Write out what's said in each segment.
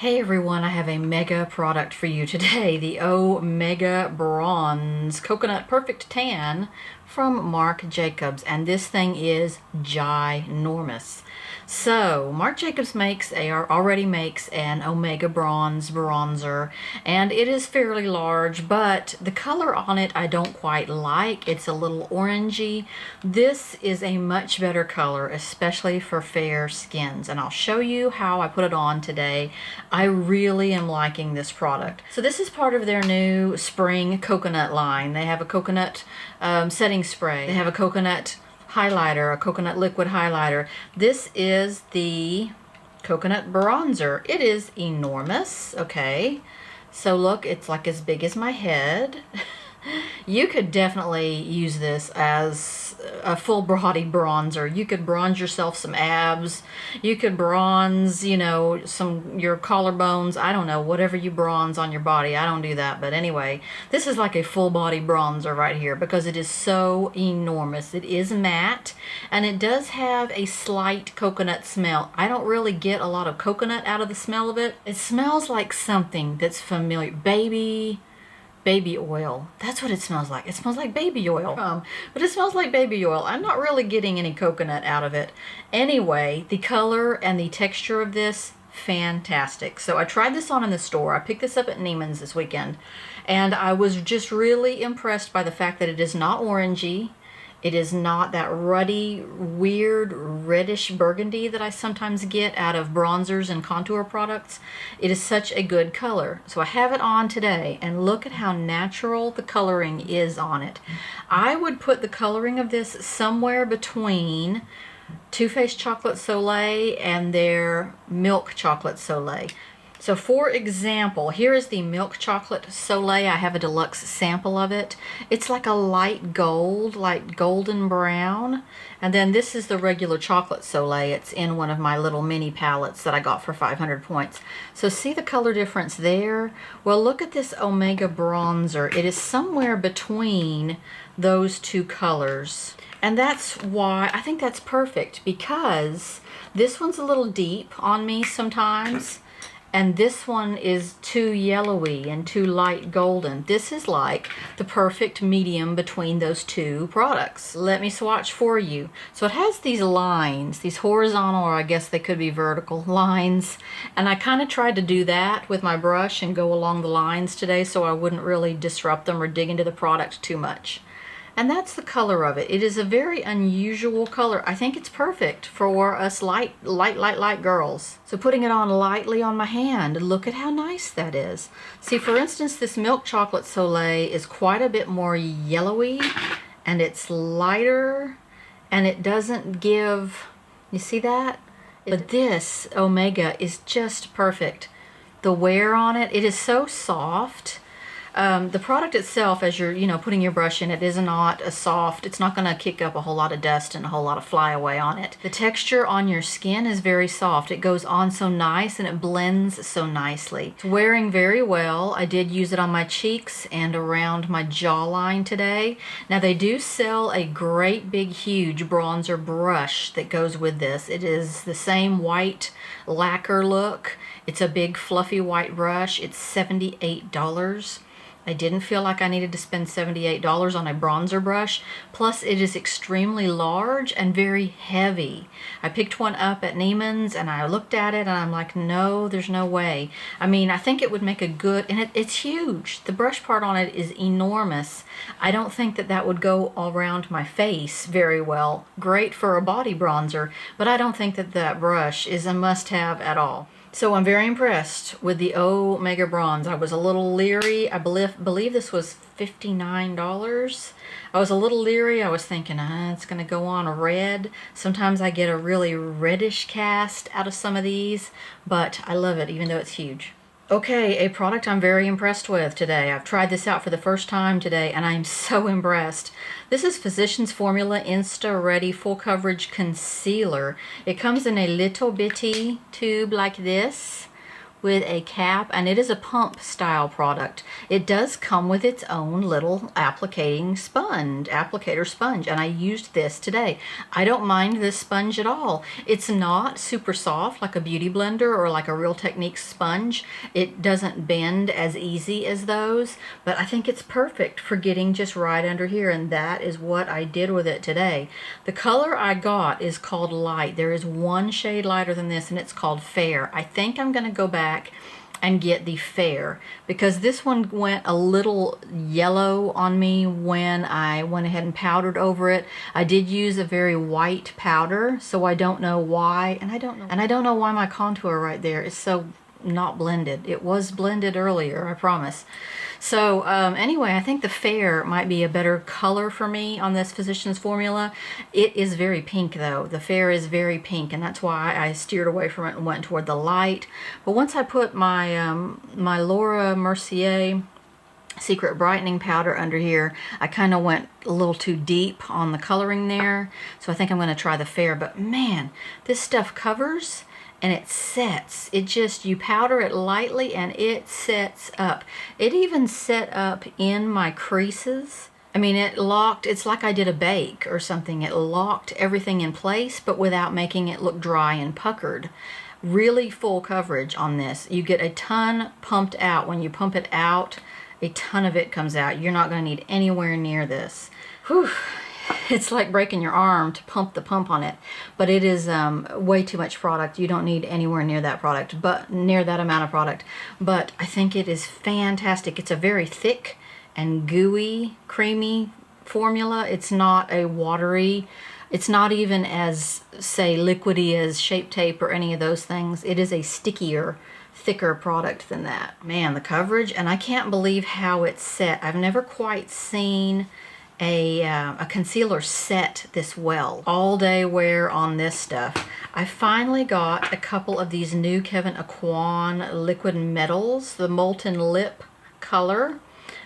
Hey everyone, I have a mega product for you today, the Omega Bronze Coconut Perfect Tan from Marc Jacobs, and this thing is ginormous. So Marc Jacobs already makes an Omega Bronze bronzer, and it is fairly large, but the color on it I don't quite like. It's a little orangey. This is a much better color, especially for fair skins, and I'll show you how I put it on today. I really am liking this product. So this is part of their new spring coconut line. They have a coconut setting spray. They have a coconut highlighter, a coconut liquid highlighter. This is the coconut bronzer. It is enormous, okay? So look, it's like as big as my head. You could definitely use this as a full body bronzer. You could bronze yourself some abs. You could bronze, your collarbones. I don't know, whatever you bronze on your body. I don't do that, but anyway, this is like a full body bronzer right here because it is so enormous. It is matte, and it does have a slight coconut smell. I don't really get a lot of coconut out of the smell of it. It smells like something that's familiar. Baby oil. That's what it smells like. It smells like baby oil. But it smells like baby oil. I'm not really getting any coconut out of it. Anyway, the color and the texture of this, fantastic. So I tried this on in the store. I picked this up at Neiman's this weekend, and I was just really impressed by the fact that it is not orangey. It is not that ruddy, weird, reddish burgundy that I sometimes get out of bronzers and contour products. It is such a good color. So I have it on today, and look at how natural the coloring is on it. I would put the coloring of this somewhere between Too Faced Chocolate Soleil and their Milk Chocolate Soleil. So for example, here is the Milk Chocolate Soleil. I have a deluxe sample of it. It's like a light gold, like golden brown. And then this is the regular Chocolate Soleil. It's in one of my little mini palettes that I got for 500 points. So see the color difference there? Well, look at this Omega Bronzer. It is somewhere between those two colors. And that's why I think that's perfect, because this one's a little deep on me sometimes. And this one is too yellowy and too light golden. This is like the perfect medium between those two products. Let me swatch for you. So it has these lines, these horizontal, or I guess they could be vertical lines. And I kind of tried to do that with my brush and go along the lines today so I wouldn't really disrupt them or dig into the product too much. And that's the color of it. It is a very unusual color. I think it's perfect for us light girls. So putting it on lightly on my hand, look at how nice that is. See, for instance, this Milk Chocolate Soleil is quite a bit more yellowy, and it's lighter, and it doesn't give, you see that? But this Omega is just perfect. The wear on it, it is so soft. The product itself, as you're, putting your brush in, it is not a soft, it's not going to kick up a whole lot of dust and a whole lot of flyaway on it. The texture on your skin is very soft. It goes on so nice and it blends so nicely. It's wearing very well. I did use it on my cheeks and around my jawline today. Now they do sell a great big huge bronzer brush that goes with this. It is the same white lacquer look. It's a big fluffy white brush. It's $78. I didn't feel like I needed to spend $78 on a bronzer brush. Plus, it is extremely large and very heavy. I picked one up at Neiman's and I looked at it and I'm like, no, there's no way. I mean, I think it would make a good, and it's huge. The brush part on it is enormous. I don't think that would go around my face very well. Great for a body bronzer, but I don't think that brush is a must-have at all. So I'm very impressed with the Omega Bronze. I was a little leery. I believe this was $59. I was a little leery. I was thinking, it's going to go on a red. Sometimes I get a really reddish cast out of some of these, but I love it even though it's huge. Okay, a product I'm very impressed with today. I've tried this out for the first time today, and I'm so impressed. This is Physicians Formula Insta Ready Full Coverage Concealer. It comes in a little bitty tube like this with a cap, and it is a pump style product. It does come with its own little applicator sponge, and I used this today. I don't mind this sponge at all. It's not super soft like a beauty blender or like a Real Techniques sponge. It doesn't bend as easy as those, but I think it's perfect for getting just right under here, and that is what I did with it today. The color I got is called Light. There is one shade lighter than this, and it's called Fair. I think I'm going to go back and get the Fair because this one went a little yellow on me when I went ahead and powdered over it. I did use a very white powder, so I don't know why, and I don't know why my contour right there is so not blended. It was blended earlier, I promise. So anyway, I think the Fair might be a better color for me on this Physicians Formula. It is very pink though. The Fair is very pink, and that's why I steered away from it and went toward the Light. But once I put my my Laura Mercier Secret Brightening Powder under here, I kind of went a little too deep on the coloring there. So I think I'm going to try the Fair. But man, this stuff covers and it sets. It just, you powder it lightly and it sets up. It even set up in my creases. I mean, it locked, it's like I did a bake or something. It locked everything in place, but without making it look dry and puckered. Really full coverage on this. You get a ton pumped out. When you pump it out, a ton of it comes out. You're not going to need anywhere near this. Whew. It's like breaking your arm to pump the pump on it, but it is way too much product. You don't need anywhere near that product, but near that amount of product. But I think it is fantastic. It's a very thick and gooey, creamy formula. It's not a watery, it's not even as, say, liquidy as Shape Tape or any of those things. It is a stickier, thicker product than that. Man, the coverage, and I can't believe how it's set. I've never quite seen a concealer set this well. All day wear on this stuff. I finally got a couple of these new Kevyn Aucoin liquid metals, the Molten Lip color.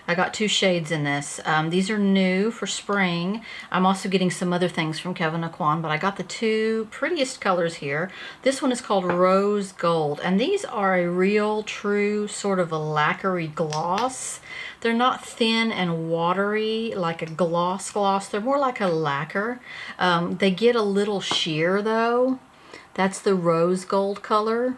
I got 2 shades in this. These are new for spring. I'm also getting some other things from Kevyn Aucoin, but I got the 2 prettiest colors here. This one is called Rose Gold, and these are a real, true sort of a lacquery gloss. They're not thin and watery like a gloss. They're more like a lacquer. They get a little sheer though. That's the Rose Gold color.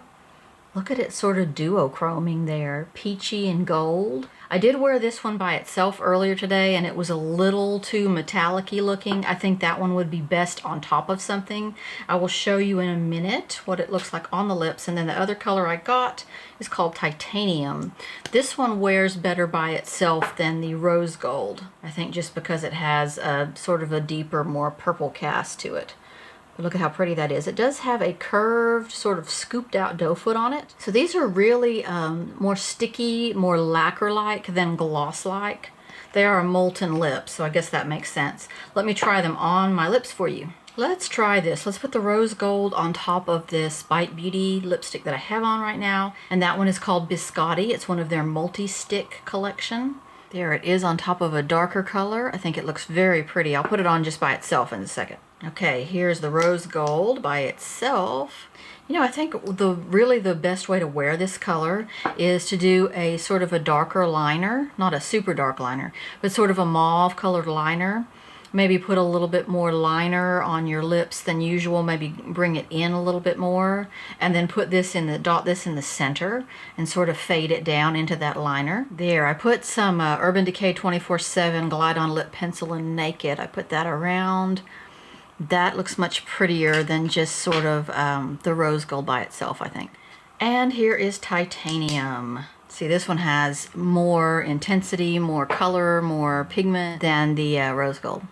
Look at it sort of duochroming there, peachy and gold. I did wear this one by itself earlier today and it was a little too metallic-y looking. I think that one would be best on top of something. I will show you in a minute what it looks like on the lips. And then the other color I got is called Titanium. This one wears better by itself than the Rose Gold. I think just because it has a sort of a deeper, more purple cast to it. But look at how pretty that is. It does have a curved, sort of scooped out doe foot on it. So these are really more sticky, more lacquer-like than gloss-like. They are a molten lip, so I guess that makes sense. Let me try them on my lips for you. Let's try this. Let's put the Rose Gold on top of this Bite Beauty lipstick that I have on right now. And that one is called Biscotti. It's one of their multi-stick collection. There it is on top of a darker color. I think it looks very pretty. I'll put it on just by itself in a second. Okay, here's the Rose Gold by itself. You know, I think really the best way to wear this color is to do a sort of a darker liner, not a super dark liner, but sort of a mauve colored liner. Maybe put a little bit more liner on your lips than usual, maybe bring it in a little bit more, and then put this in the, dot this in the center and sort of fade it down into that liner. There, I put some Urban Decay 24/7 Glide On Lip Pencil in Naked. I put that around. That looks much prettier than just sort of the Rose Gold by itself, I think. And here is Titanium. See, this one has more intensity, more color, more pigment than the Rose Gold.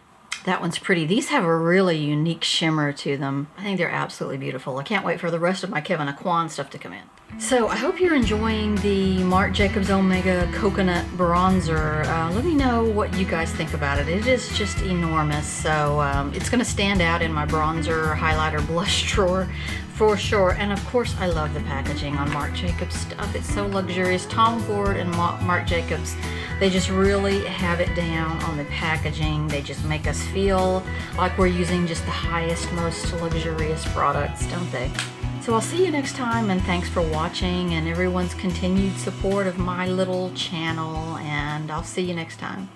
That one's pretty. These have a really unique shimmer to them. I think they're absolutely beautiful. I can't wait for the rest of my Kevyn Aucoin stuff to come in. So I hope you're enjoying the Marc Jacobs Omega Coconut Bronzer. Let me know what you guys think about it. It is just enormous. So it's going to stand out in my bronzer, highlighter, blush drawer for sure. And of course, I love the packaging on Marc Jacobs stuff. It's so luxurious. Tom Ford and Marc Jacobs, they just really have it down on the packaging. They just make us feel like we're using just the highest, most luxurious products, don't they? So I'll see you next time, and thanks for watching and everyone's continued support of my little channel, and I'll see you next time.